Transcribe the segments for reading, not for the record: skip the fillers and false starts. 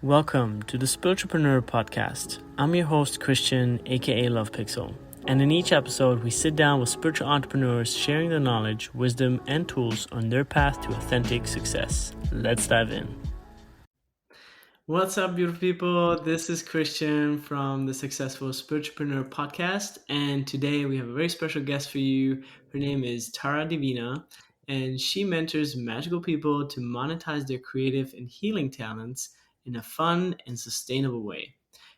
Welcome to the Entrepreneur podcast. I'm your host, Christian, aka Love Pixel. And in each episode, we sit down with spiritual entrepreneurs sharing their knowledge, wisdom, and tools on their path to authentic success. Let's dive in. What's up, beautiful people? This is Christian from the Successful Entrepreneur podcast. And today we have a very special guest for you. Her name is Divina, and she mentors magical people to monetize their creative and healing talents in a fun and sustainable way.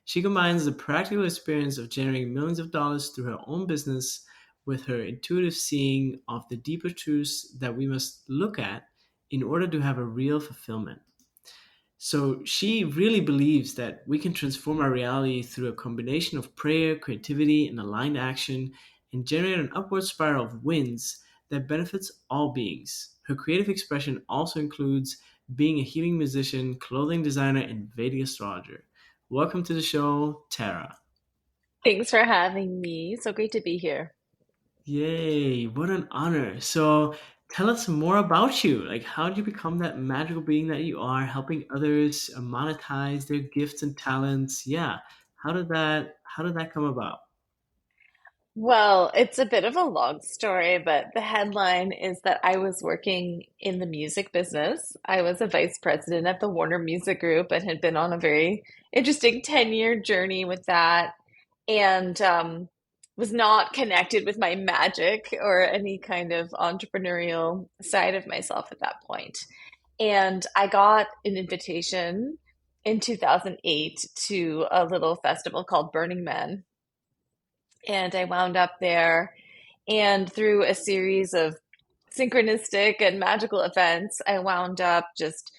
She combines the practical experience of generating millions of dollars through her own business with her intuitive seeing of the deeper truths that we must look at in order to have a real fulfillment. So she really believes that we can transform our reality through a combination of prayer, creativity, and aligned action and generate an upward spiral of wins that benefits all beings. Her creative expression also includes being a healing musician, clothing designer, and Vedic astrologer. Welcome to the show, Tara. Thanks for having me. So great to be here. Yay, what an honor. So tell us more about you. Like, how did you become that magical being that you are, helping others monetize their gifts and talents? Yeah. How did that come about? Well, it's a bit of a long story, but the headline is that I was working in the music business. I was a vice president at the Warner Music Group and had been on a very interesting 10-year journey with that and was not connected with my magic or any kind of entrepreneurial side of myself at that point. And I got an invitation in 2008 to a little festival called Burning Man. And I wound up there. And through a series of synchronistic and magical events, I wound up just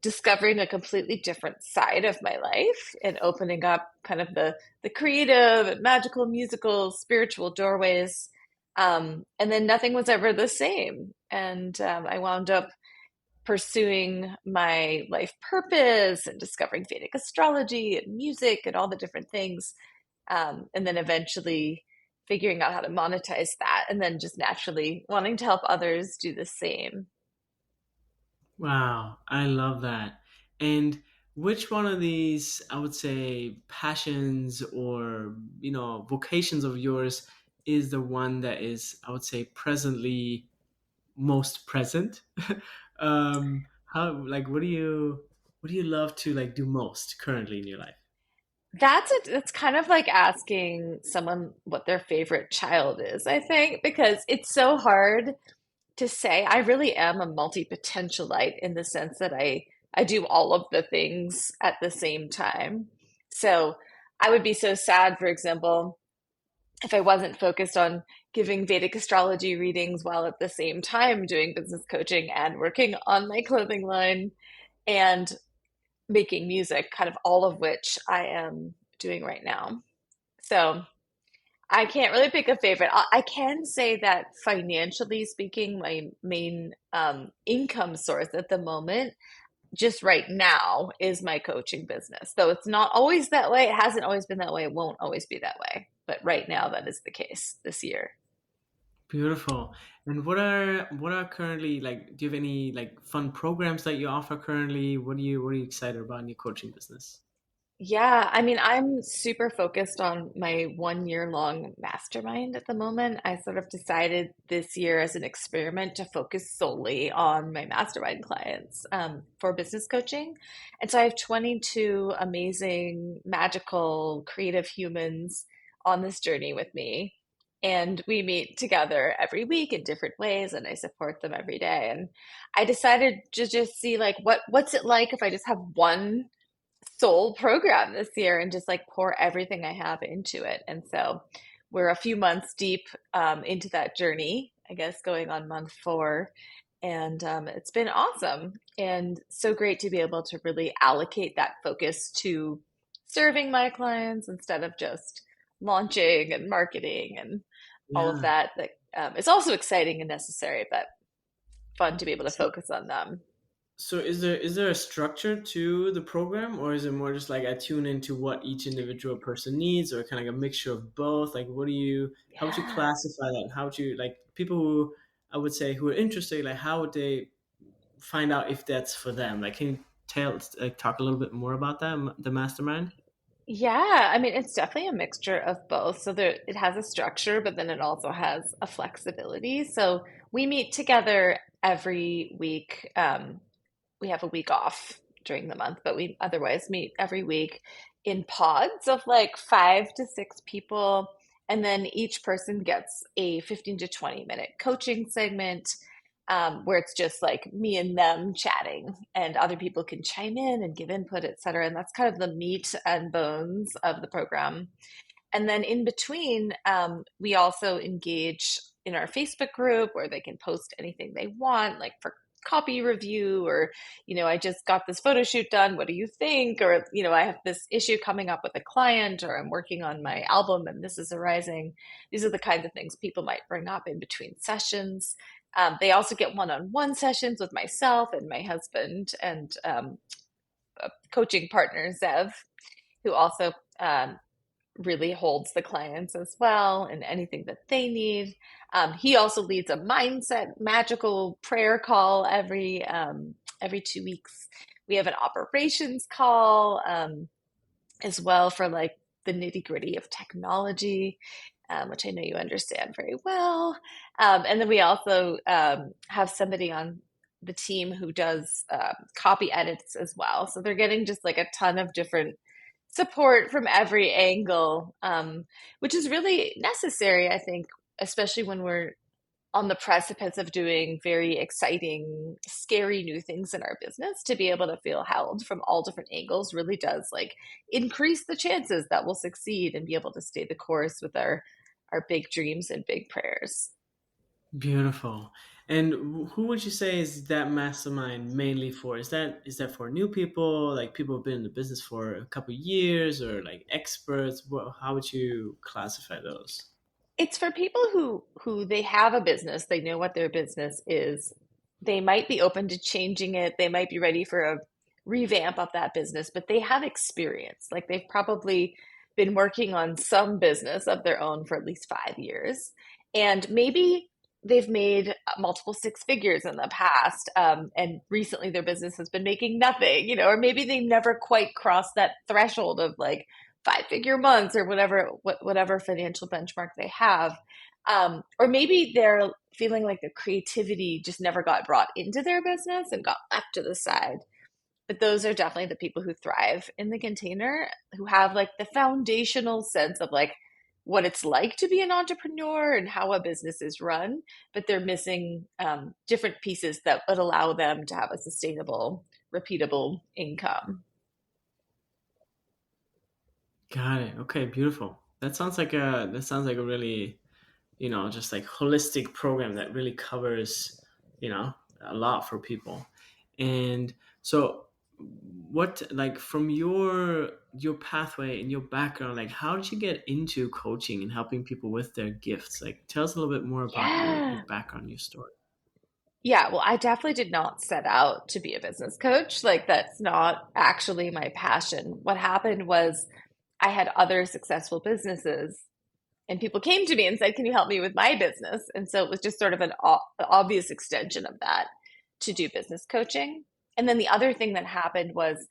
discovering a completely different side of my life and opening up kind of the creative and magical, musical, spiritual doorways. And then nothing was ever the same. And I wound up pursuing my life purpose and discovering Vedic astrology and music and all the different things. And then eventually figuring out how to monetize that and then just naturally wanting to help others do the same. Wow, I love that. And which one of these, I would say, passions or, vocations of yours is the one that is, I would say, presently most present? How, what do you love to like do most currently in your life? That's kind of like asking someone what their favorite child is, I think, because it's so hard to say. I really am a multi-potentialite in the sense that I do all of the things at the same time. So I would be so sad, for example, if I wasn't focused on giving Vedic astrology readings while at the same time doing business coaching and working on my clothing line and making music, kind of all of which I am doing right now. So I can't really pick a favorite. I can say that financially speaking, my main income source at the moment, just right now, is my coaching business. Though it's not always that way. It hasn't always been that way. It won't always be that way. But right now, that is the case this year. Beautiful. And what are currently like? Do you have any like fun programs that you offer currently? What are you excited about in your coaching business? Yeah, I mean, I'm super focused on my 1 year long mastermind at the moment. I sort of decided this year as an experiment to focus solely on my mastermind clients for business coaching. And so I have 22 amazing, magical, creative humans on this journey with me. And we meet together every week in different ways, and I support them every day. And I decided to just see like what's it like if I just have one soul program this year and just like pour everything I have into it. And so we're a few months deep into that journey, I guess, going on month 4. And it's been awesome and so great to be able to really allocate that focus to serving my clients instead of just launching and marketing and all of Yeah. that. That is also exciting and necessary, but fun to be able to So, focus on them. so is there a structure to the program, or is it more just like I tune into what each individual person needs, or kind of like a mixture of both? Like, how would you Yeah. classify that? How would you like people who I would say who are interested? Like, how would they find out if that's for them? Like, can you talk a little bit more about that, the mastermind? Yeah, I mean, it's definitely a mixture of both. So there, it has a structure, but then it also has a flexibility. So we meet together every week. We have a week off during the month, but we otherwise meet every week in pods of like 5 to 6 people. And then each person gets a 15 to 20 minute coaching segment where it's just like me and them chatting, and other people can chime in and give input, et cetera. And that's kind of the meat and bones of the program. And then in between, we also engage in our Facebook group where they can post anything they want, like for copy review, or, I just got this photo shoot done. What do you think? Or, I have this issue coming up with a client, or I'm working on my album and this is arising. These are the kinds of things people might bring up in between sessions. They also get one-on-one sessions with myself and my husband and a coaching partner, Zev, who also really holds the clients as well and anything that they need. He also leads a mindset magical prayer call every 2 weeks. We have an operations call as well for like the nitty gritty of technology, which I know you understand very well. And then we also have somebody on the team who does copy edits as well. So they're getting just like a ton of different support from every angle, which is really necessary, I think, especially when we're on the precipice of doing very exciting, scary new things in our business. To be able to feel held from all different angles really does like increase the chances that we'll succeed and be able to stay the course with our big dreams and big prayers. Beautiful. And who would you say is that mastermind mainly for? Is that for new people, like people who've been in the business for a couple of years, or like experts? How would you classify those? It's for people who they have a business, they know what their business is. They might be open to changing it. They might be ready for a revamp of that business, but they have experience. Like they've probably been working on some business of their own for at least 5 years. And maybe they've made multiple six figures in the past. And recently their business has been making nothing, or maybe they never quite crossed that threshold of like 5 figure months or whatever financial benchmark they have. Or maybe they're feeling like the creativity just never got brought into their business and got left to the side. But those are definitely the people who thrive in the container, who have like the foundational sense of like what it's like to be an entrepreneur and how a business is run, but they're missing different pieces that would allow them to have a sustainable, repeatable income. Got it. Okay, beautiful. That sounds like a really, just like holistic program that really covers, a lot for people. And so what, like, from your pathway and your background, like how did you get into coaching and helping people with their gifts? Like tell us a little bit more about your Yeah. background, your story. Yeah, well, I definitely did not set out to be a business coach. Like, that's not actually my passion. What happened was I had other successful businesses, and people came to me and said, "Can you help me with my business?" And so it was just sort of an obvious extension of that to do business coaching. And then the other thing that happened was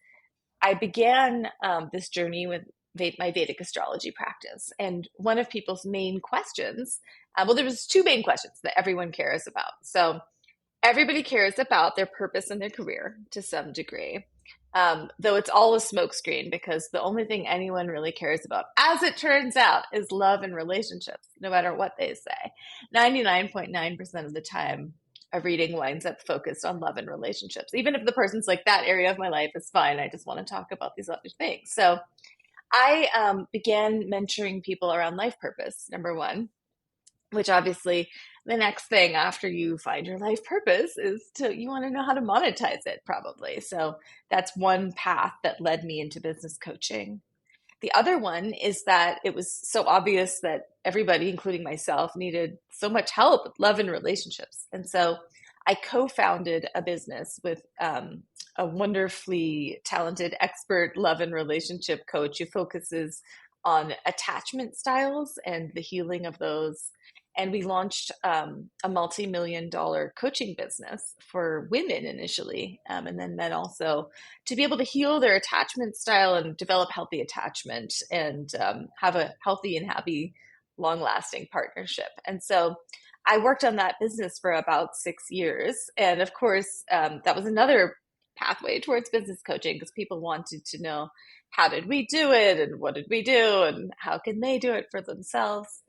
I began this journey with my Vedic astrology practice. And one of people's main questions, well, there was two main questions that everyone cares about. So everybody cares about their purpose and their career to some degree. Though it's all a smokescreen because the only thing anyone really cares about, as it turns out, is love and relationships, no matter what they say. 99.9% of the time, a reading winds up focused on love and relationships, even if the person's like, that area of my life is fine. I just want to talk about these other things. So I began mentoring people around life purpose, number one, which obviously the next thing after you find your life purpose is you want to know how to monetize it, probably. So that's one path that led me into business coaching. The other one is that it was so obvious that everybody, including myself, needed so much help with love and relationships. And so I co-founded a business with a wonderfully talented expert love and relationship coach who focuses on attachment styles and the healing of those, and we launched a multi-million-dollar coaching business for women initially, and then men also to be able to heal their attachment style and develop healthy attachment and have a healthy and happy, long-lasting partnership. And so I worked on that business for about 6 years. And of course, that was another pathway towards business coaching because people wanted to know how did we do it and what did we do and how can they do it for themselves.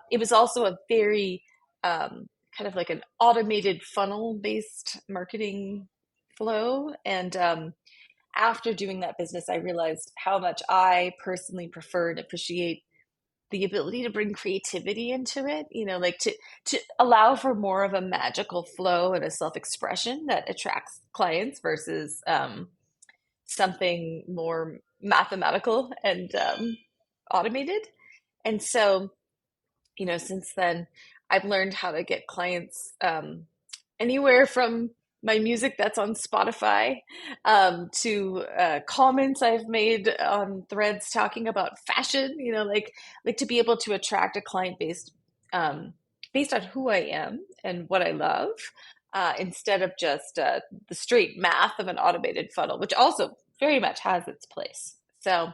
It was also a very kind of like an automated funnel based marketing flow. And after doing that business, I realized how much I personally prefer and appreciate the ability to bring creativity into it, like to allow for more of a magical flow and a self-expression that attracts clients versus something more mathematical and automated. And so, since then, I've learned how to get clients anywhere from my music that's on Spotify to comments I've made on threads talking about fashion. Like to be able to attract a client based on who I am and what I love, instead of just the straight math of an automated funnel, which also very much has its place. So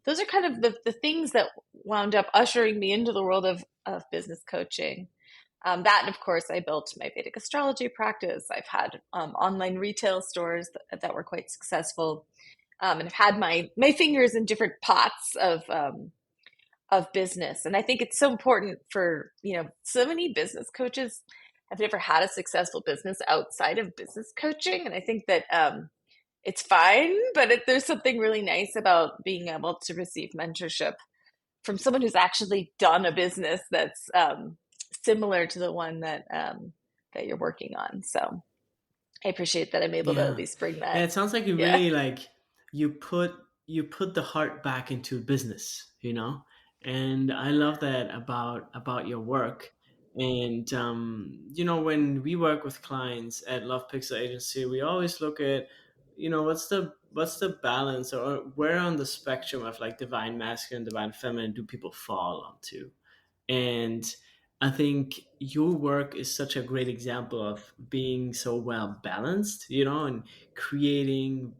those are kind of the things that wound up ushering me into the world of business coaching. That, and of course, I built my Vedic astrology practice. I've had online retail stores that were quite successful, and I've had my fingers in different pots of business. And I think it's so important for so many business coaches have never had a successful business outside of business coaching, and I think that it's fine, but there's something really nice about being able to receive mentorship from someone who's actually done a business that's similar to the one that you're working on. So I appreciate that I'm able to at Yeah. least bring Yeah, that. it sounds like you Yeah. really like you put you put the heart back into business, you know? And I love that about your work. And when we work with clients at Love Pixel Agency, we always look at, what's the balance, or where on the spectrum of like divine masculine, divine feminine do people fall onto? And I think your work is such a great example of being so well balanced, and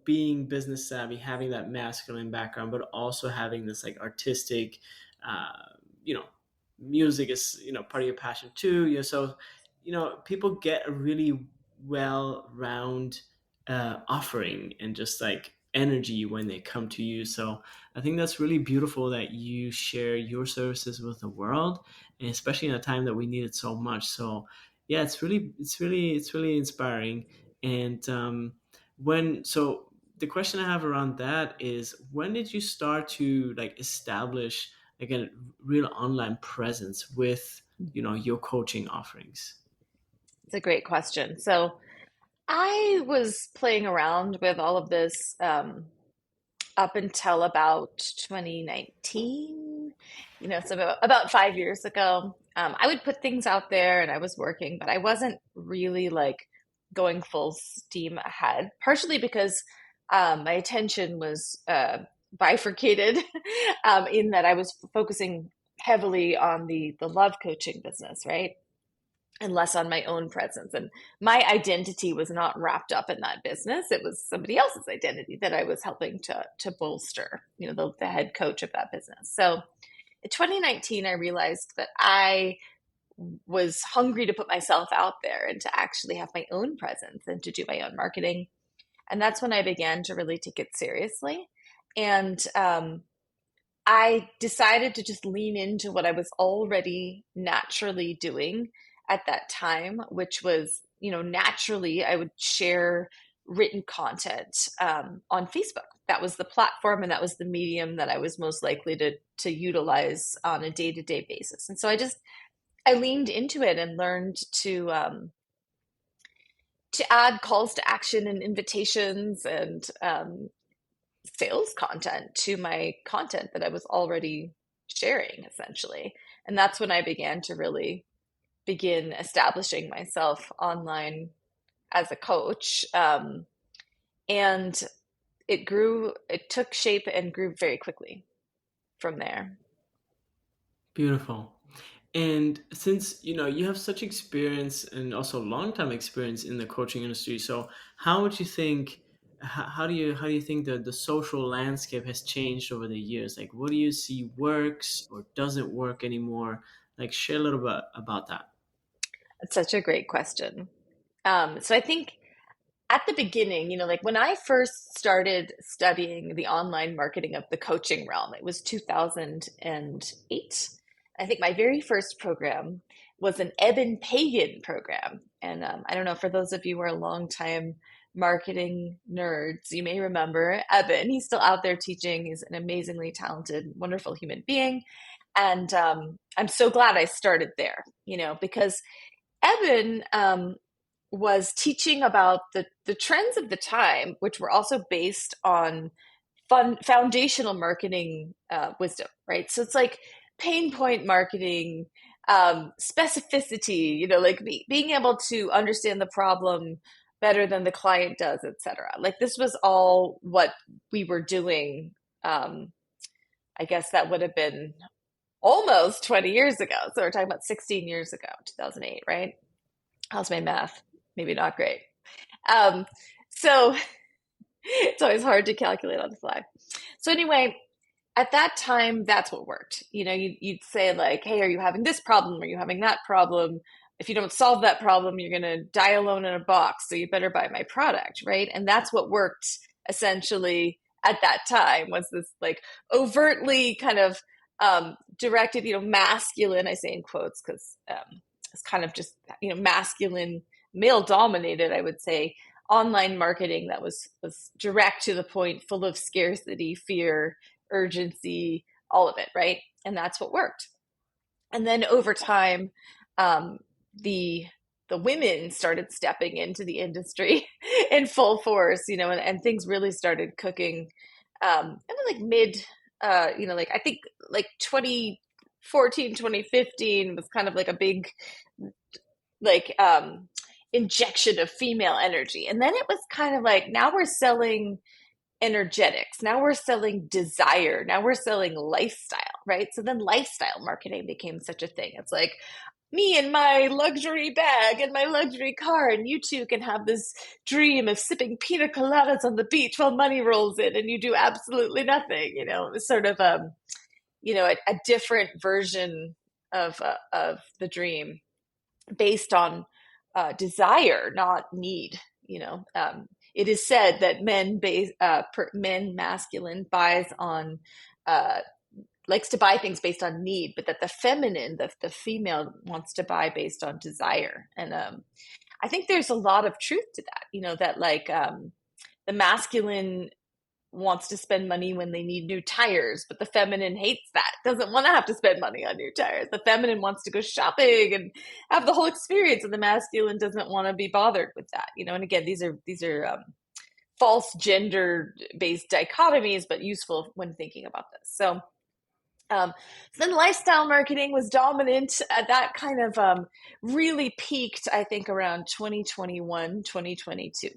being business savvy, having that masculine background, but also having this like artistic, uh, you know, music is, part of your passion too. So, people get a really well round offering and just like energy when they come to you. So I think that's really beautiful that you share your services with the world, and especially in a time that we need it so much. So yeah, it's really inspiring. And the question I have around that is, when did you start to like establish like a real online presence with your coaching offerings? It's a great question. So I was playing around with all of this up until about 2019, so about 5 years ago. I would put things out there and I was working, but I wasn't really like going full steam ahead, partially because my attention was bifurcated in that I was focusing heavily on the love coaching business, right? And less on my own presence. And my identity was not wrapped up in that business. It was somebody else's identity that I was helping to bolster, the head coach of that business. So in 2019, I realized that I was hungry to put myself out there and to actually have my own presence and to do my own marketing. And that's when I began to really take it seriously. And I decided to just lean into what I was already naturally doing at that time, which was, naturally I would share written content on Facebook. That was the platform and that was the medium that I was most likely to utilize on a day to day basis. And so I leaned into it and learned to add calls to action and invitations and sales content to my content that I was already sharing, essentially. And that's when I began to really begin establishing myself online as a coach. And it took shape and grew very quickly from there. Beautiful. And since you have such experience and also long time experience in the coaching industry, so how would you think? How do you think the social landscape has changed over the years? Like, what do you see works or doesn't work anymore? Like, share a little bit about that. It's such a great question. So I think at the beginning, like when I first started studying the online marketing of the coaching realm, it was 2008. I think my very first program was an Eben Pagan program. And I don't know, for those of you who are longtime marketing nerds, you may remember Eben. He's still out there teaching. He's an amazingly talented, wonderful human being. And I'm so glad I started there, because Eben was teaching about the trends of the time, which were also based on foundational marketing wisdom, right? So it's like pain point marketing, specificity, like being able to understand the problem better than the client does, etc. Like this was all what we were doing. I guess that would have been almost 20 years ago. So we're talking about 16 years ago, 2008, right? How's my math? Maybe not great. Um, so it's always hard to calculate on the fly. So anyway, at that time, that's what worked. You'd say like, "Hey, are you having this problem? Are you having that problem? If you don't solve that problem, you're going to die alone in a box. So you better buy my product," right? And that's what worked essentially at that time was this like overtly kind of directed, masculine. I say in quotes because it's kind of just masculine, male dominated. I would say online marketing that was direct to the point, full of scarcity, fear, urgency, all of it, right? And that's what worked. And then over time, um, the the women started stepping into the industry in full force, and things really started cooking. I mean, like mid, like I think like 2014, 2015 was kind of like a big like injection of female energy. And then it was kind of like now we're selling energetics. Now we're selling desire. Now we're selling lifestyle, right? So then lifestyle marketing became such a thing. It's like me and my luxury bag and my luxury car, and you two can have this dream of sipping pina coladas on the beach while money rolls in, and you do absolutely nothing. It was sort of a different version of the dream based on desire, not need. It is said that men masculine buys on likes to buy things based on need, but that the feminine, the female, wants to buy based on desire. And I think there's a lot of truth to that. That like the masculine wants to spend money when they need new tires, but the feminine hates that, doesn't want to have to spend money on new tires. The feminine wants to go shopping and have the whole experience, and the masculine doesn't want to be bothered with that. And again, these are false gender based dichotomies, but useful when thinking about this. Um, so then lifestyle marketing was dominant. That kind of really peaked, I think, around 2021, 2022.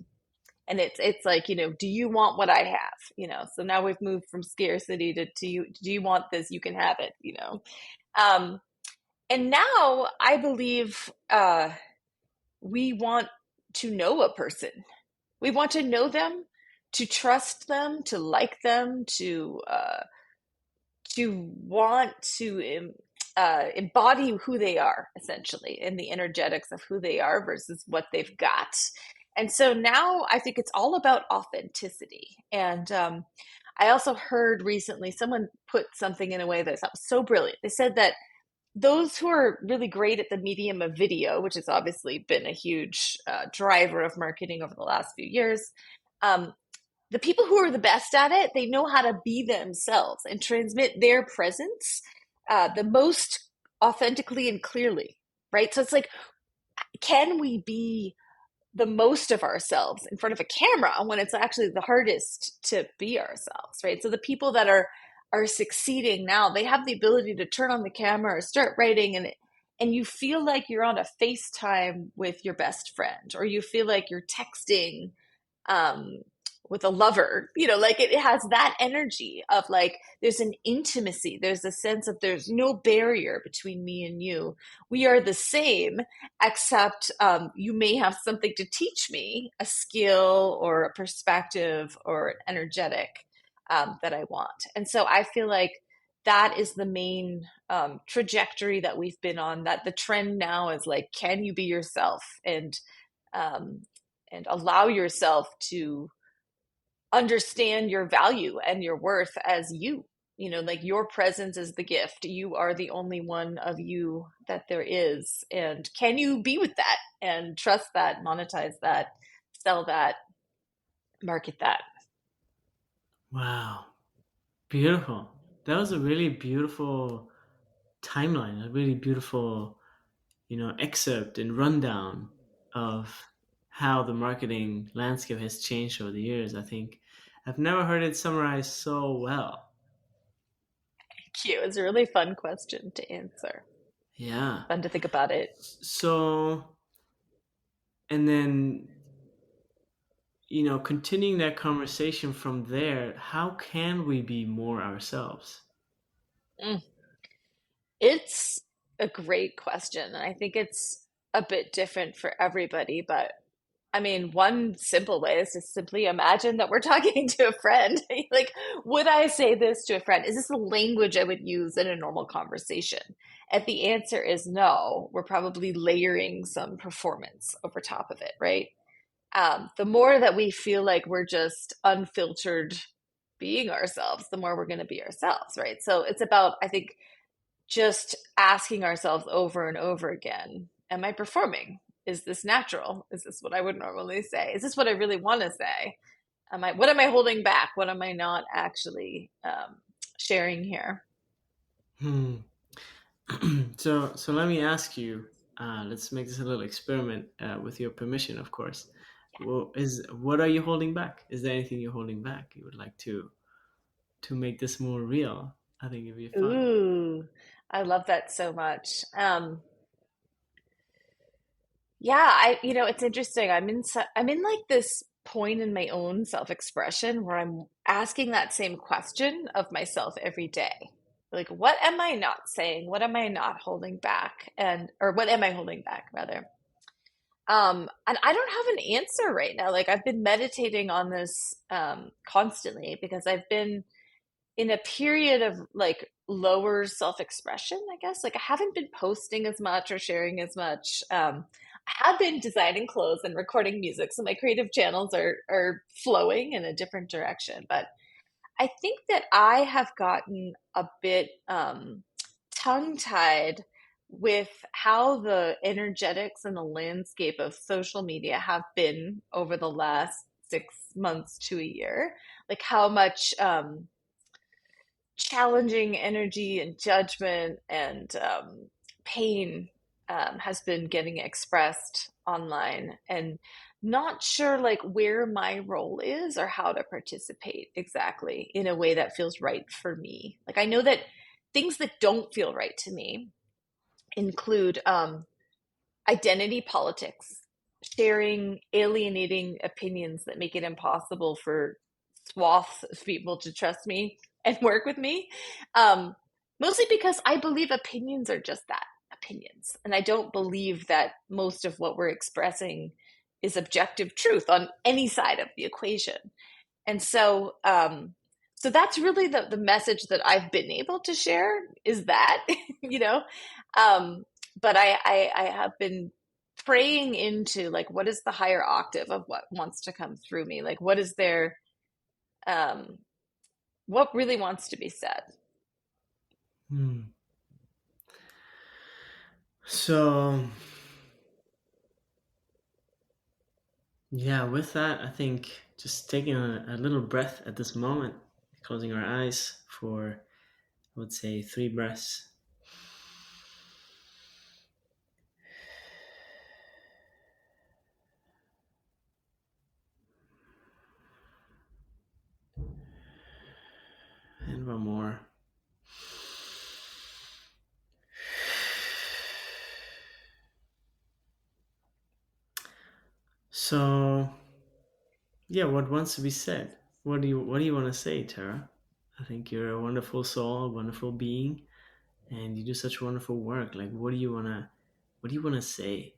And it's like, do you want what I have? So now we've moved from scarcity to you, do you want this? You can have it. Um, and now I believe we want to know a person. We want to know them, to trust them, to like them, to want to embody who they are, essentially, and the energetics of who they are versus what they've got. And so now I think it's all about authenticity. And I also heard recently someone put something in a way that I thought was so brilliant. They said that those who are really great at the medium of video, which has obviously been a huge driver of marketing over the last few years, um, the people who are the best at it, they know how to be themselves and transmit their presence the most authentically and clearly, right? So it's like, can we be the most of ourselves in front of a camera when it's actually the hardest to be ourselves, right? So the people that are succeeding now, they have the ability to turn on the camera or start writing, and you feel like you're on a FaceTime with your best friend, or you feel like you're texting um, with a lover, like it has that energy of like there's an intimacy, there's a sense of there's no barrier between me and you. We are the same, except you may have something to teach me, a skill or a perspective or an energetic that I want. And so I feel like that is the main trajectory that we've been on. That the trend now is like, can you be yourself um, and allow yourself to understand your value and your worth as you. Like your presence is the gift. You are the only one of you that there is. And can you be with that and trust that, monetize that, sell that, market that? Wow. Beautiful. That was a really beautiful timeline, a really beautiful, excerpt and rundown of how the marketing landscape has changed over the years. I think I've never heard it summarized so well. Cute. It's a really fun question to answer. Yeah. Fun to think about it. So, and then, continuing that conversation from there, how can we be more ourselves? Mm. It's a great question. And I think it's a bit different for everybody, but I mean, one simple way is to simply imagine that we're talking to a friend. Like, would I say this to a friend? Is this the language I would use in a normal conversation? If the answer is no, we're probably layering some performance over top of it, right? The more that we feel like we're just unfiltered being ourselves, the more we're going to be ourselves, right? So it's about, I think, just asking ourselves over and over again, am I performing? Is this natural? Is this what I would normally say? Is this what I really want to say? What am I holding back? What am I not actually sharing here? Hmm. So let me ask you. Let's make this a little experiment, with your permission, of course. Well, is what are you holding back? Is there anything you're holding back you would like to make this more real? I think it'd be fun. Ooh, I love that so much. Yeah, it's interesting. I'm in like this point in my own self-expression where I'm asking that same question of myself every day. Like, what am I not saying? What am I not holding back? Or what am I holding back rather? And I don't have an answer right now. Like, I've been meditating on this constantly because I've been in a period of like lower self-expression, I guess. Like I haven't been posting as much or sharing as much. I have been designing clothes and recording music, so my creative channels are flowing in a different direction. But I think that I have gotten a bit tongue-tied with how the energetics and the landscape of social media have been over the last 6 months to a year. Like how much challenging energy and judgment and pain has been getting expressed online, and not sure like where my role is or how to participate exactly in a way that feels right for me. Like I know that things that don't feel right to me include identity politics, sharing alienating opinions that make it impossible for swaths of people to trust me and work with me. Um, Mostly because I believe opinions are just that, opinions. And I don't believe that most of what we're expressing is objective truth on any side of the equation. And so that's really the message that I've been able to share is that, you know, um, but I have been praying into like, what is the higher octave of what wants to come through me? Like, what is there, um, what really wants to be said? Hmm. So, yeah, with that, I think just taking a little breath at this moment, closing our eyes for, I would say, 3 breaths. And one more. So, Yeah, what wants to be said? What do you want to say, Tara? I think you're a wonderful soul, a wonderful being, and you do such wonderful work. Like, what do you wanna say?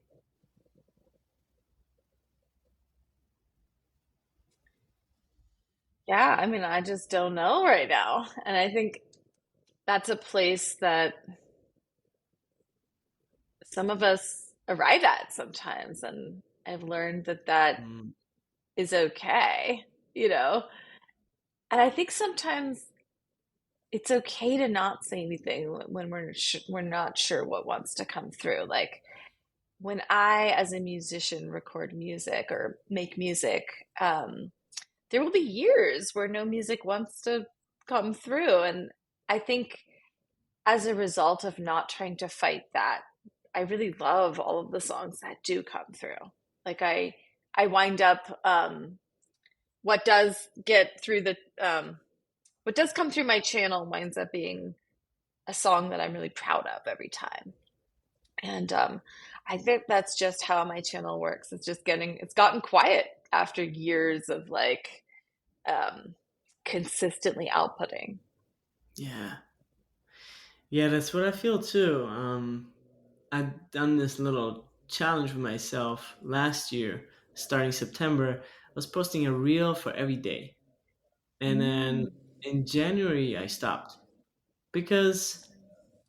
Yeah, I mean, I just don't know right now. And I think that's a place that some of us arrive at sometimes. And I've learned that that Mm, is okay, you know? And I think sometimes it's okay to not say anything when we're not sure what wants to come through. Like when I, as a musician, record music or make music, there will be years where no music wants to come through. And I think as a result of not trying to fight that, I really love all of the songs that do come through. Like I wind up what does get through the what does come through my channel winds up being a song that I'm really proud of every time. And I think that's just how my channel works. It's gotten quiet after years of like um, consistently outputting. yeah, yeah, that's what I feel too. I've done this little challenge for myself last year, starting September. I was posting a reel for every day, and then Mm. in January I stopped because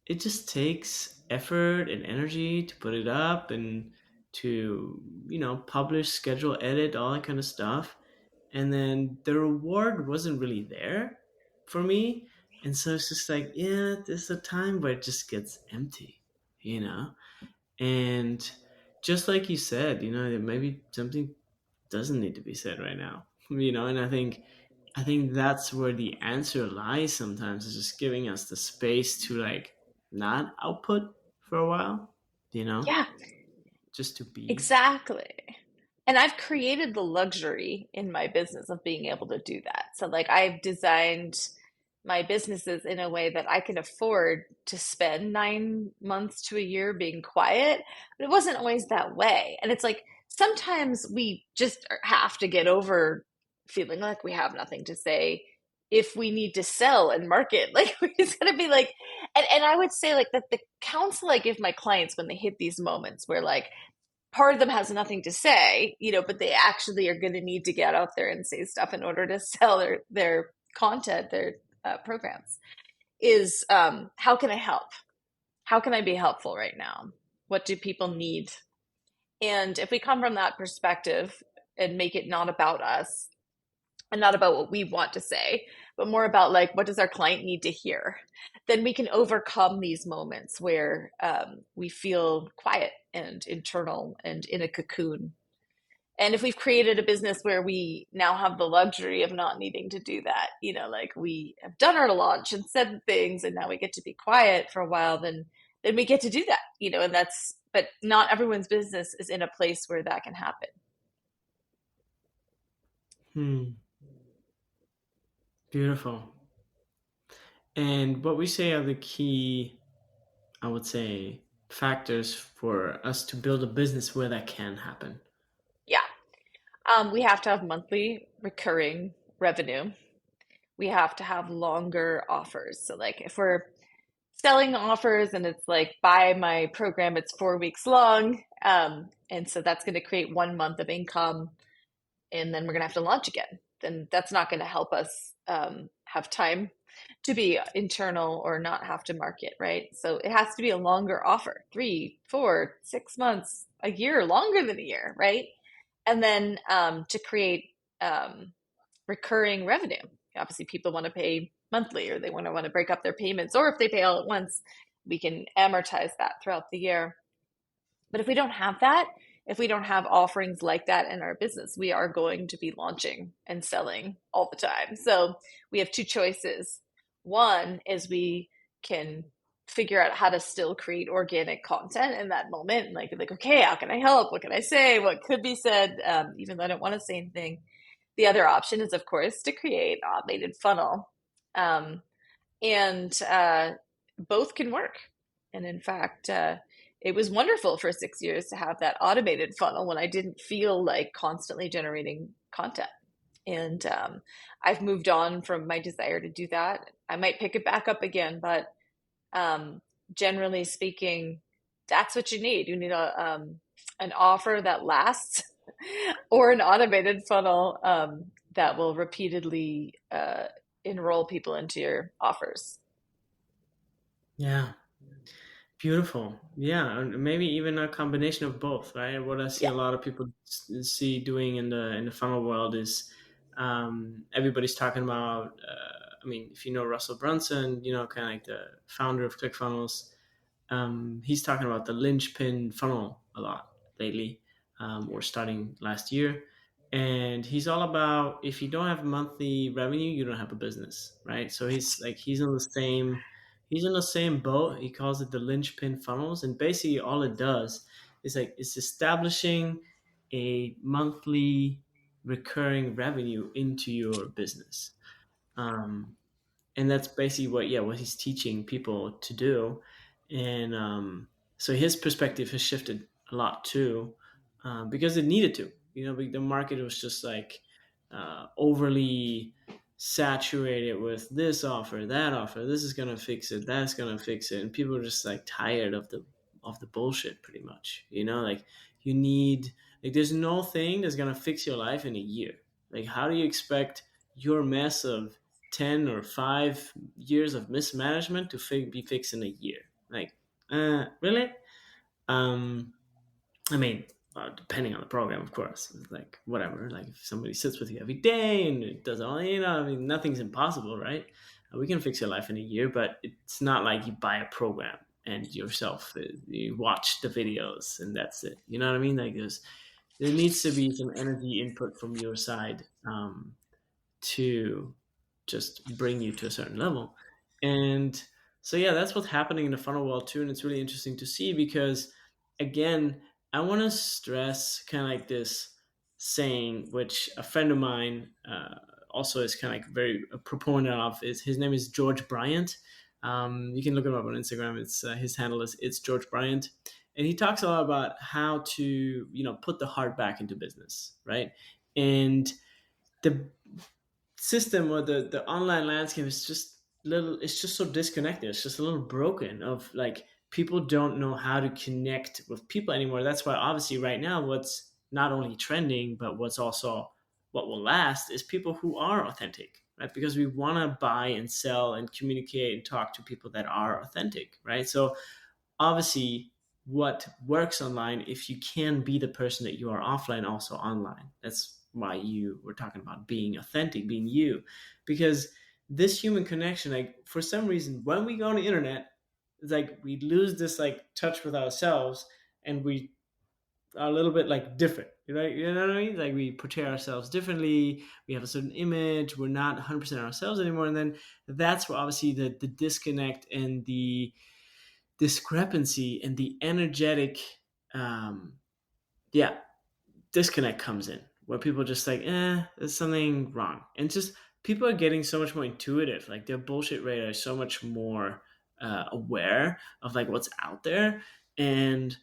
it just takes effort and energy to put it up and to publish, schedule, edit, all that kind of stuff. And then the reward wasn't really there for me, and so it's just like, yeah, there's a time where it just gets empty you know and just like you said, maybe something doesn't need to be said right now. And I think that's where the answer lies sometimes, is just giving us the space to like not output for a while, you know, Yeah, just to be. exactly. And I've created the luxury in my business of being able to do that. So, like, I've designed my businesses in a way that I can afford to spend 9 months to a year being quiet, but it wasn't always that way. And it's like sometimes we just have to get over feeling like we have nothing to say if we need to sell and market. Like, we just gotta be like, and I would say, like, that the counsel I give my clients when they hit these moments where, like, part of them has nothing to say, but they actually are going to need to get out there and say stuff in order to sell their content, their programs. Is how can I help? How can I be helpful right now? What do people need? And if we come from that perspective and make it not about us and not about what we want to say, but more about like what does our client need to hear, then we can overcome these moments where we feel quiet and internal and in a cocoon. And if we've created a business where we now have the luxury of not needing to do that, like we have done our launch and said things and now we get to be quiet for a while, then we get to do that, and that's, but not everyone's business is in a place where that can happen. Hmm, beautiful. And what we say are the key, I would say, factors for us to build a business where that can happen. Yeah. We have to have monthly recurring revenue. We have to have longer offers. So like if we're selling offers and it's like buy my program, it's 4 weeks long. And so that's going to create 1 month of income, and then we're going to have to launch again. Then that's not going to help us have time to be internal or not have to market, right? So it has to be a longer offer, 3, 4, 6 months, a year, longer than a year, right? And then to create recurring revenue. Obviously, people want to pay monthly or they want to break up their payments, or if they pay all at once, we can amortize that throughout the year. But if we don't have that, if we don't have offerings like that in our business, we are going to be launching and selling all the time. So we have two choices. One is we can figure out how to still create organic content in that moment, and like okay, how can I help? What can I say? What could be said? Even though I don't want to say anything. The other option is, of course, to create an automated funnel. Um, and both can work. And in fact, it was wonderful for 6 years to have that automated funnel when I didn't feel like constantly generating content. And I've moved on from my desire to do that. I might pick it back up again, but um, generally speaking, that's what you need. You need an offer that lasts or an automated funnel that will repeatedly enroll people into your offers. Yeah. Beautiful. Yeah, and maybe even a combination of both, right? What I see Yeah. a lot of people see doing in the funnel world is everybody's talking about. I mean, if you know Russell Brunson, kind of like the founder of ClickFunnels, he's talking about the linchpin funnel a lot lately, or starting last year. And he's all about if you don't have monthly revenue, you don't have a business, right? So he's in the same boat. He calls it the linchpin funnels, and basically all it does is like it's establishing a monthly recurring revenue into your business. Um, and that's basically what he's teaching people to do. And so his perspective has shifted a lot too, because it needed to. The market was just like overly saturated with this offer, that offer, this is gonna fix it, that's gonna fix it, and people are just like tired of the bullshit, pretty much. Like you need like there's no thing that's gonna fix your life in a year. Like how do you expect your mess of 10 or 5 years of mismanagement to be fixed in a year? Like, really? Um, I mean, depending on the program, of course. It's like, whatever. Like, if somebody sits with you every day and it does all, I mean, nothing's impossible, right? We can fix your life in a year, but it's not like you buy a program and yourself, you watch the videos and that's it. You know what I mean? Like, there needs to be some energy input from your side. To just bring you to a certain level. And so, yeah, that's what's happening in the funnel world too. And it's really interesting to see because, again, I want to stress kind of like this saying, which a friend of mine also is kind of like very a proponent of. Is his name is George Bryant. You can look him up on Instagram. It's his handle is it's George Bryant, and he talks a lot about how to put the heart back into business, right? And the system or the online landscape is just little it's just so disconnected. It's just a little broken of like people don't know how to connect with people anymore. That's why obviously right now what's not only trending but what's also what will last is people who are authentic, right? Because we want to buy and sell and communicate and talk to people that are authentic, right? So obviously what works online, if you can be the person that you are offline also online. That's why you were talking about being authentic, being you. Because this human connection, like for some reason when we go on the internet, it's like we lose this like touch with ourselves, and we are a little bit like different, right? You know what I mean? Like we portray ourselves differently, we have a certain image, we're not 100% ourselves anymore. And then that's where obviously the disconnect and the discrepancy and the energetic um yeah disconnect comes in, where people just like, there's something wrong. And just people are getting so much more intuitive, like their bullshit radar is so much more aware of like what's out there. And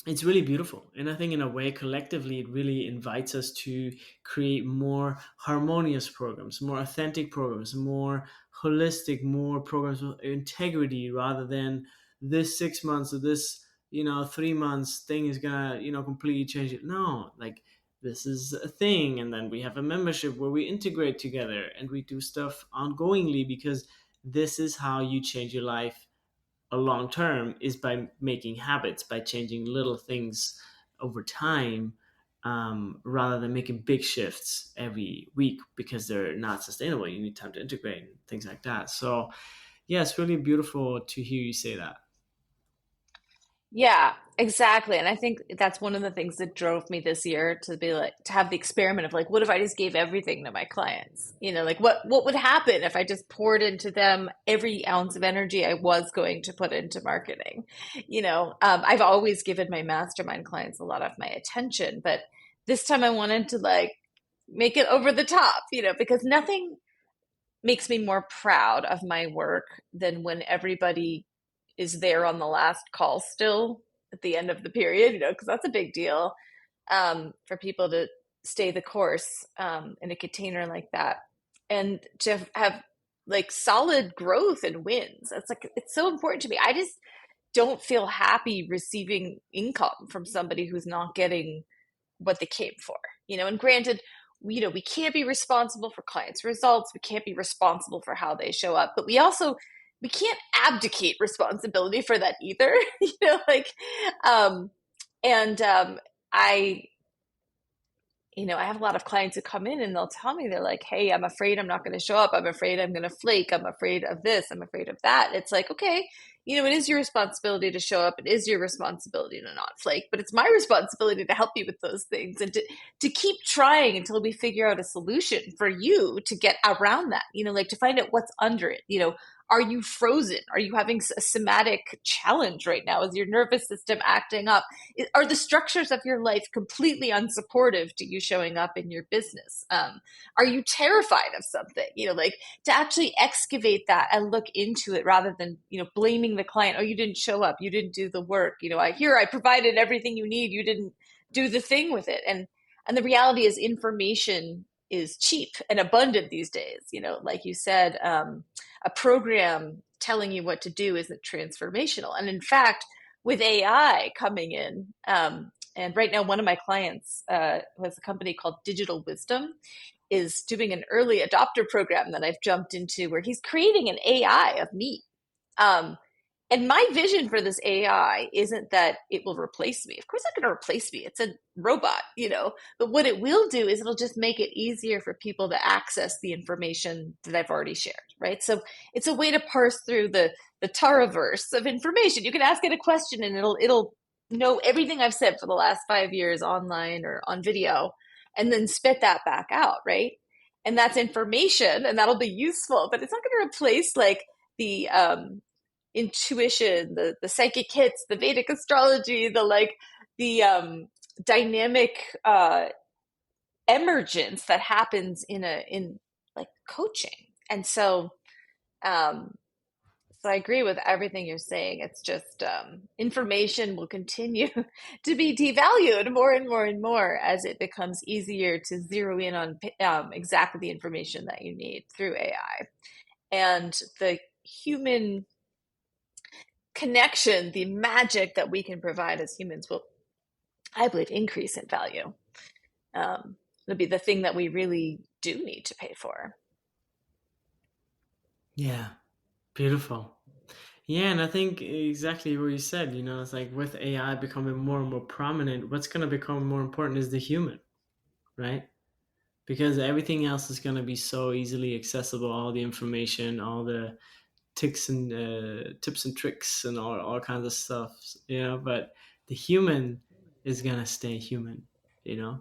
it's really beautiful. And I think in a way collectively it really invites us to create more harmonious programs, more authentic programs, more holistic, more programs with integrity, rather than this 6 months or this 3 months thing is gonna completely change it. No, like this is a thing, and then we have a membership where we integrate together and we do stuff ongoingly, because this is how you change your life a long term, is by making habits, by changing little things over time, rather than making big shifts every week because they're not sustainable. You need time to integrate and things like that. So yeah, it's really beautiful to hear you say that. Yeah, exactly. And I think that's one of the things that drove me this year to be like to have the experiment of like, what if I just gave everything to my clients? Like what would happen if I just poured into them every ounce of energy I was going to put into marketing? I've always given my mastermind clients a lot of my attention, but this time I wanted to like make it over the top, because nothing makes me more proud of my work than when everybody is there on the last call still at the end of the period, because that's a big deal for people to stay the course in a container like that, and to have like solid growth and wins. It's like it's so important to me. I just don't feel happy receiving income from somebody who's not getting what they came for. And granted, we can't be responsible for clients' results. We can't be responsible for how they show up, but we can't abdicate responsibility for that either. Like, um, and I I have a lot of clients who come in and they'll tell me, they're like, hey, I'm afraid I'm not going to show up. I'm afraid I'm going to flake. I'm afraid of this. I'm afraid of that. It's like, okay, it is your responsibility to show up. It is your responsibility to not flake, but it's my responsibility to help you with those things and to keep trying until we figure out a solution for you to get around that, like to find out what's under it. Are you frozen? Are you having a somatic challenge right now? Is your nervous system acting up? Are the structures of your life completely unsupportive to you showing up in your business? Are you terrified of something? Like to actually excavate that and look into it rather than, blaming the client. Oh, you didn't show up. You didn't do the work. I provided everything you need. You didn't do the thing with it. And the reality is information is cheap and abundant these days. Like you said, a program telling you what to do isn't transformational. And in fact, with AI coming in, and right now one of my clients who has a company called Digital Wisdom is doing an early adopter program that I've jumped into where he's creating an AI of me. Um, and my vision for this AI isn't that it will replace me. Of course, it's not going to replace me. It's a robot. But what it will do is it'll just make it easier for people to access the information that I've already shared, right? So it's a way to parse through the Taraverse of information. You can ask it a question and it'll know everything I've said for the last 5 years online or on video, and then spit that back out, right? And that's information, and that'll be useful. But it's not going to replace like the intuition, the psychic hits, the Vedic astrology, the dynamic emergence that happens in like coaching. And so I agree with everything you're saying. It's just information will continue to be devalued more and more and more as it becomes easier to zero in on exactly the information that you need through AI. And the human connection, the magic that we can provide as humans will, I believe, increase in value. It'll be the thing that we really do need to pay for. Yeah, beautiful. Yeah, and I think exactly what you said, it's like with AI becoming more and more prominent, what's going to become more important is the human, right? Because everything else is going to be so easily accessible, all the information, all the tips and tricks and all kinds of stuff, but the human is going to stay human, you know?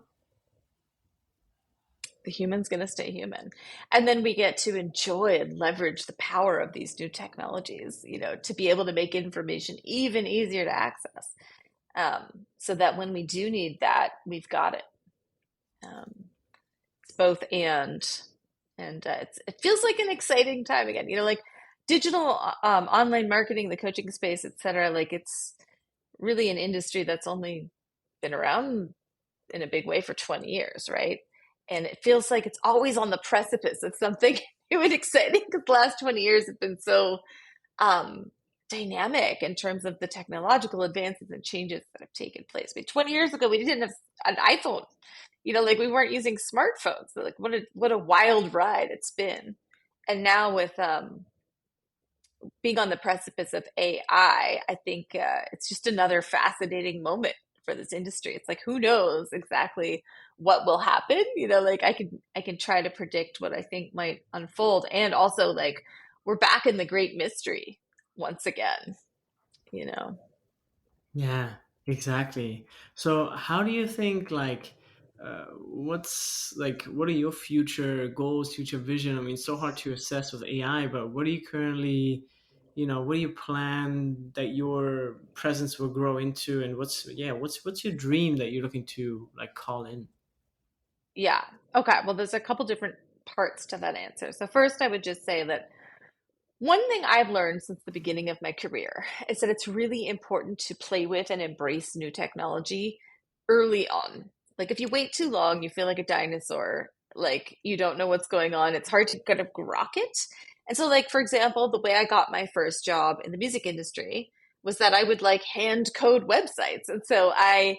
The human's going to stay human. And then we get to enjoy and leverage the power of these new technologies, to be able to make information even easier to access. So that when we do need that, we've got it. It's both and it feels like an exciting time again. Like digital online marketing, the coaching space, etc. Like it's really an industry that's only been around in a big way for 20 years, right? And it feels like it's always on the precipice of something new and exciting because the last 20 years have been so um, dynamic in terms of the technological advances and changes that have taken place. I mean, 20 years ago, we didn't have an iPhone. Like we weren't using smartphones. So like what a wild ride it's been. And now with being on the precipice of AI, I think it's just another fascinating moment for this industry. It's like who knows exactly what will happen. Like I can try to predict what I think might unfold, and also like we're back in the great mystery once again. You know. Yeah, exactly. So, how do you think, what are your future goals, future vision? I mean, it's so hard to assess with AI, but what do you currently, what do you plan that your presence will grow into? And what's your dream that you're looking to like call in? Yeah. Okay. Well, there's a couple different parts to that answer. So first, I would just say that one thing I've learned since the beginning of my career is that it's really important to play with and embrace new technology early on. Like if you wait too long, you feel like a dinosaur. Like you don't know what's going on. It's hard to kind of grok it. And so, like for example, the way I got my first job in the music industry was that I would like hand code websites. And so I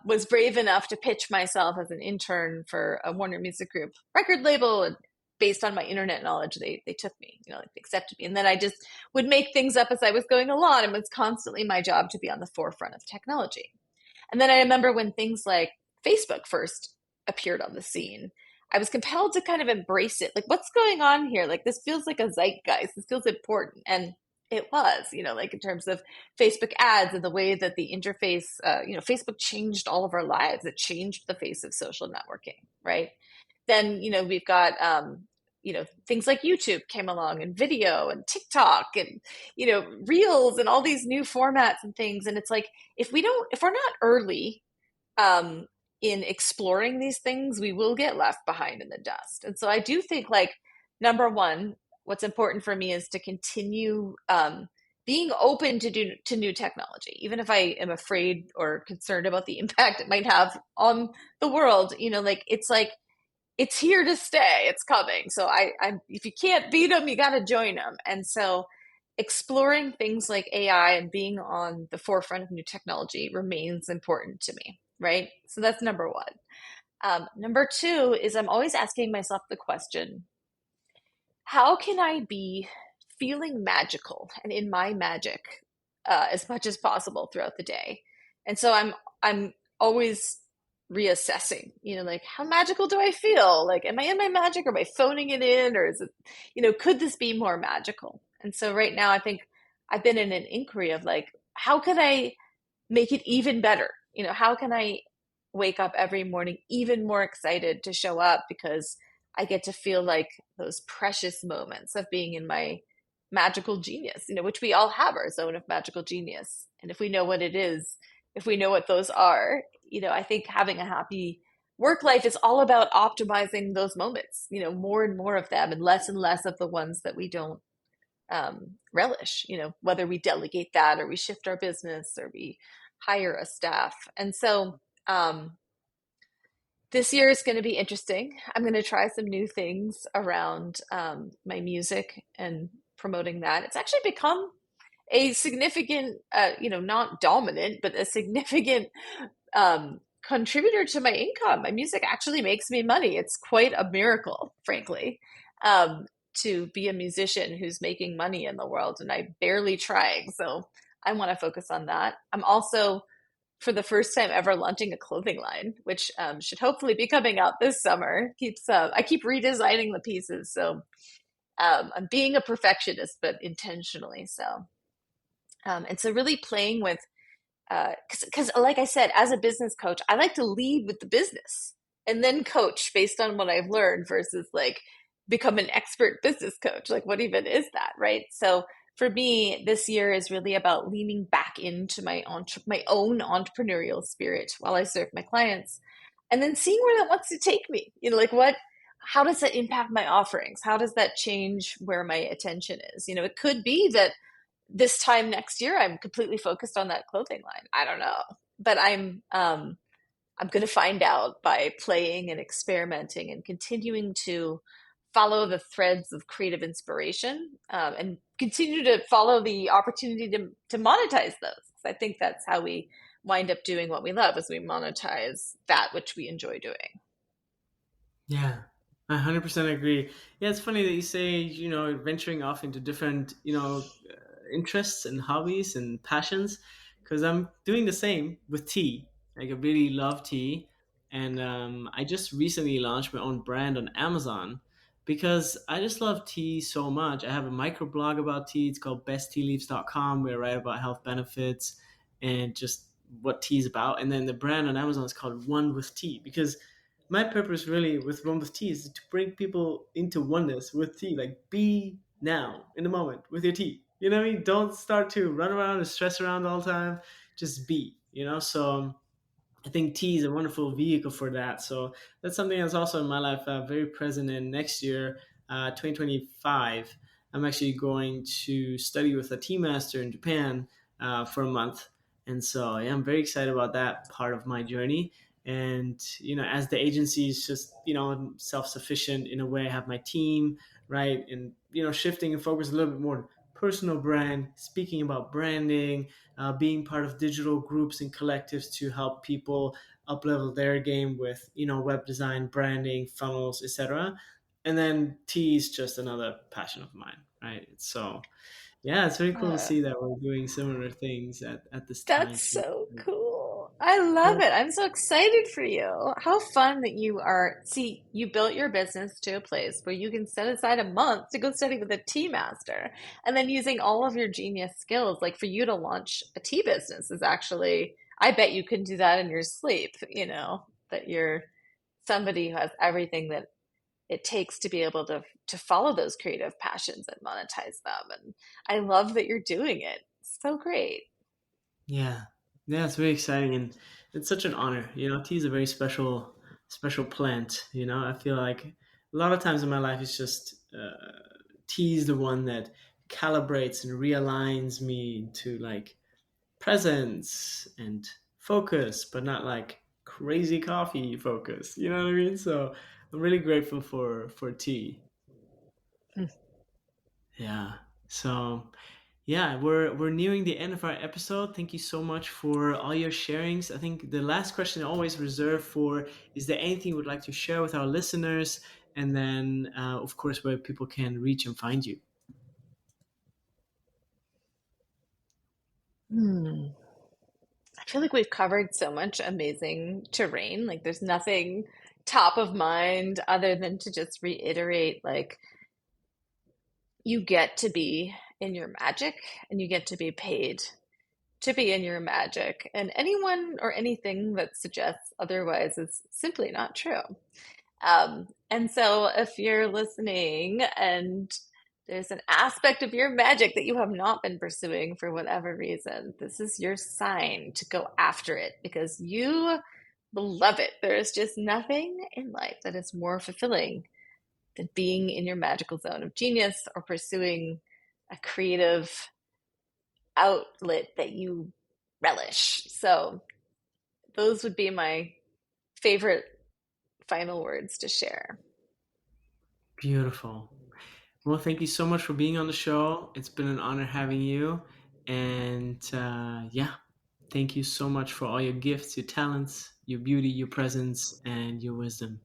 was brave enough to pitch myself as an intern for a Warner Music Group record label. And based on my internet knowledge, they took me, you know, like they accepted me. And then I just would make things up as I was going along. And it was constantly my job to be on the forefront of technology. And then I remember when things like Facebook first appeared on the scene, I was compelled to kind of embrace it. Like, what's going on here? Like, this feels like a zeitgeist. This feels important. And it was, you know, like in terms of Facebook ads and the way that the interface, Facebook changed all of our lives. It changed the face of social networking, right? Then, you know, we've got, things like YouTube came along and video and TikTok and, Reels and all these new formats and things. And it's like, if we're not early um, in exploring these things, we will get left behind in the dust. And so I do think, like, number one, what's important for me is to continue being open to new technology, even if I am afraid or concerned about the impact it might have on the world. Like it's here to stay. It's coming. So if you can't beat them, you got to join them. And so exploring things like AI and being on the forefront of new technology remains important to me, right? So that's number one. Number two is I'm always asking myself the question, how can I be feeling magical and in my magic as much as possible throughout the day? And so I'm always reassessing, like how magical do I feel? Like, am I in my magic, or am I phoning it in, or is it, could this be more magical? And so right now I think I've been in an inquiry of like, how can I make it even better? How can I wake up every morning even more excited to show up, because I get to feel like those precious moments of being in my magical genius, which we all have our zone of magical genius. And if we know what it is, if we know what those are, I think having a happy work life is all about optimizing those moments, more and more of them and less of the ones that we don't relish, whether we delegate that or we shift our business or we hire a staff. And so, this year is going to be interesting. I'm going to try some new things around my music and promoting that. It's actually become a significant, not dominant, but a significant contributor to my income. My music actually makes me money. It's quite a miracle, frankly, to be a musician who's making money in the world, and I'm barely trying. So I want to focus on that. I'm also, for the first time ever, launching a clothing line, which should hopefully be coming out this summer. I keep redesigning the pieces, so I'm being a perfectionist, but intentionally so. And so, really playing with, because like I said, as a business coach, I like to lead with the business and then coach based on what I've learned versus like become an expert business coach. Like, what even is that, right? So for me, this year is really about leaning back into my own entrepreneurial spirit while I serve my clients, and then seeing where that wants to take me. Like how does that impact my offerings? How does that change where my attention is? It could be that this time next year I'm completely focused on that clothing line. I don't know, but I'm going to find out by playing and experimenting and continuing to follow the threads of creative inspiration, and continue to follow the opportunity to monetize those. I think that's how we wind up doing what we love, is we monetize that which we enjoy doing. Yeah, I 100% agree. Yeah, it's funny that you say, venturing off into different, interests and hobbies and passions, because I'm doing the same with tea. Like, I really love tea. And I just recently launched my own brand on Amazon because I just love tea so much. I have a microblog about tea. It's called besttealeaves.com, where I write about health benefits and just what tea is about. And then the brand on Amazon is called One with Tea, because my purpose really with One with Tea is to bring people into oneness with tea. Like, be now in the moment with your tea. You know what I mean? Don't start to run around and stress around all the time. Just be, So I think tea is a wonderful vehicle for that. So that's something that's also in my life very present in next year, 2025. I'm actually going to study with a tea master in Japan for a month. And so yeah, I'm very excited about that part of my journey. And as the agency is just self-sufficient in a way, I have my team, right? And shifting and focus a little bit more on personal brand, speaking about branding, being part of digital groups and collectives to help people up level their game with web design, branding, funnels, etc. And then tea is just another passion of mine, right? So yeah, it's very cool to Uh, see that we're doing similar things at this time That's too. so cool. I love Yeah. it. I'm so excited for you. How fun that you are. See, you built your business to a place where you can set aside a month to go study with a tea master. And then using all of your genius skills, like for you to launch a tea business is actually, I bet you can do that in your sleep, that you're somebody who has everything that it takes to be able to follow those creative passions and monetize them. And I love that you're doing it. So great. Yeah, yeah, it's very exciting, and it's such an honor. Tea is a very special plant. I feel like a lot of times in my life, it's just tea is the one that calibrates and realigns me to like presence and focus, but not like crazy coffee focus. You know what I mean? So I'm really grateful for tea. Yeah. So yeah, we're nearing the end of our episode. Thank you so much for all your sharings. I think the last question I always reserve for, is there anything you would like to share with our listeners? And then, of course, where people can reach and find you. Hmm. I feel like we've covered so much amazing terrain. Like, there's nothing top of mind other than to just reiterate, like, you get to be in your magic and you get to be paid to be in your magic. And anyone or anything that suggests otherwise is simply not true. And so if you're listening and there's an aspect of your magic that you have not been pursuing for whatever reason, this is your sign to go after it because you love it. There is just nothing in life that is more fulfilling than being in your magical zone of genius or pursuing a creative outlet that you relish. So, those would be my favorite final words to share. Beautiful. Well, thank you so much for being on the show. It's been an honor having you. And yeah, thank you so much for all your gifts, your talents, your beauty, your presence, and your wisdom.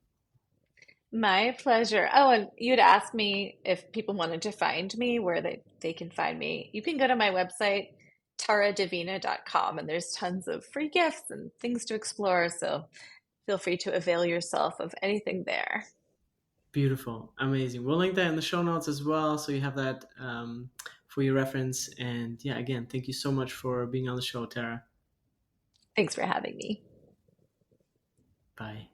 My pleasure. Oh, and you'd asked me if people wanted to find me, where they can find me. You can go to my website, taradivina.com, and there's tons of free gifts and things to explore. So feel free to avail yourself of anything there. Beautiful. Amazing. We'll link that in the show notes as well. So you have that for your reference. And yeah, again, thank you so much for being on the show, Tara. Thanks for having me. Bye.